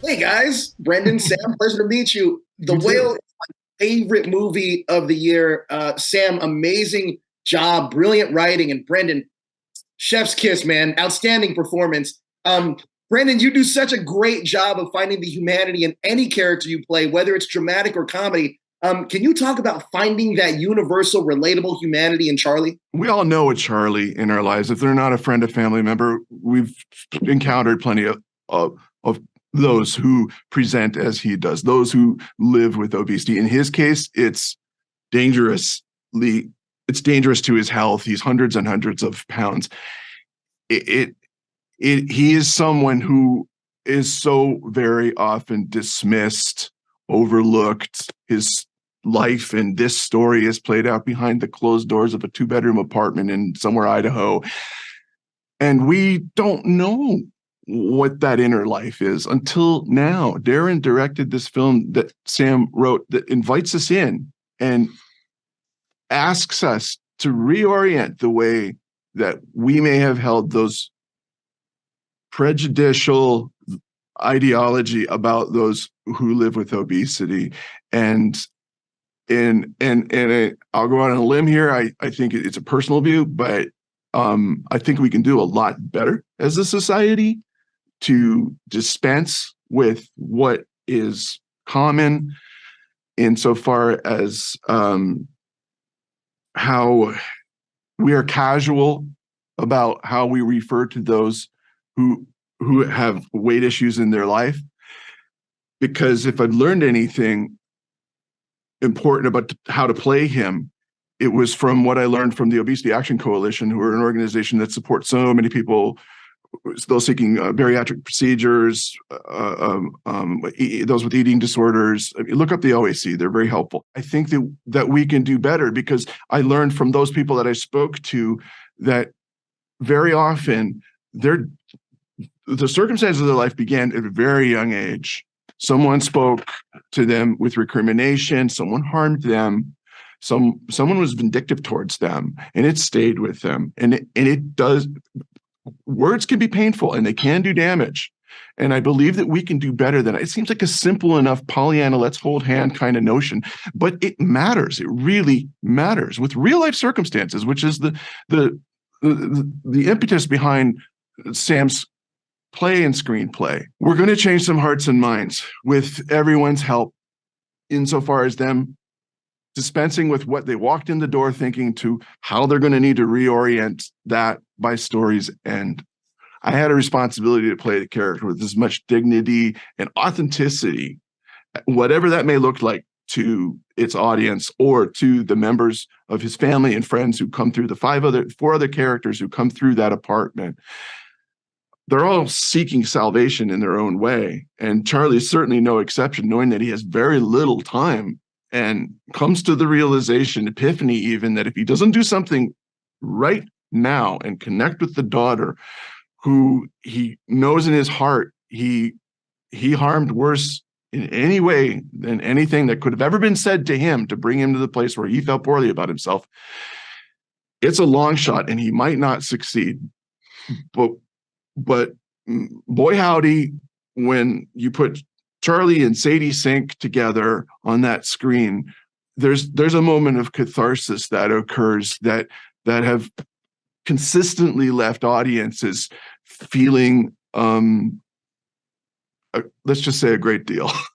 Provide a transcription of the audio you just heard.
Hey guys, Brendan, Sam, pleasure to meet you. The You Whale too. is my favorite movie of the year. Sam, amazing job, brilliant writing, and Brendan, chef's kiss, man, outstanding performance. Brendan, you do such a great job of finding the humanity in any character you play, whether it's dramatic or comedy. Can you talk about finding that universal, relatable humanity in Charlie? We all know a Charlie in our lives. If they're not a friend, a family member, we've encountered plenty of those who present as he does, those who live with obesity. In his case, dangerously, it's dangerous to his health. He's hundreds and hundreds of pounds. It, he is someone who is so very often dismissed, overlooked. His life and this story is played out behind the closed doors of a two-bedroom apartment in somewhere Idaho. And we don't know what that inner life is until now. Darren directed this film that Sam wrote that invites us in and asks us to reorient the way that we may have held those prejudicial ideology about those who live with obesity. And I'll go out on a limb here. I think it's a personal view, but I think we can do a lot better as a society to dispense with what is common insofar as how we are casual about how we refer to those who have weight issues in their life. Because if I've learned anything important about how to play him, it was from what I learned from the Obesity Action Coalition, who are an organization that supports so many people still seeking bariatric procedures, those with eating disorders. I mean, look up the OAC; they're very helpful. I think that we can do better because I learned from those people that I spoke to that very often the circumstances of their life began at a very young age. Someone spoke to them with recrimination, someone harmed them, someone was vindictive towards them, and it stayed with them. And it does, words can be painful and they can do damage. And I believe that we can do better than it. It seems like a simple enough Pollyanna, let's hold hand kind of notion, but it matters. It really matters with real life circumstances, which is the impetus behind Sam's play and screenplay. We're going to change some hearts and minds with everyone's help insofar as them dispensing with what they walked in the door thinking to how they're going to need to reorient that by story's end. I had a responsibility to play the character with as much dignity and authenticity, whatever that may look like to its audience or to the members of his family and friends who come through, the four other characters who come through that apartment. They're all seeking salvation in their own way. And Charlie's certainly no exception, knowing that he has very little time and comes to the realization, epiphany even, that if he doesn't do something right now and connect with the daughter who he knows in his heart he harmed worse in any way than anything that could have ever been said to him to bring him to the place where he felt poorly about himself, it's a long shot and he might not succeed. But boy howdy, when you put Charlie and Sadie Sink together on that screen, there's a moment of catharsis that occurs that have consistently left audiences feeling let's just say a great deal.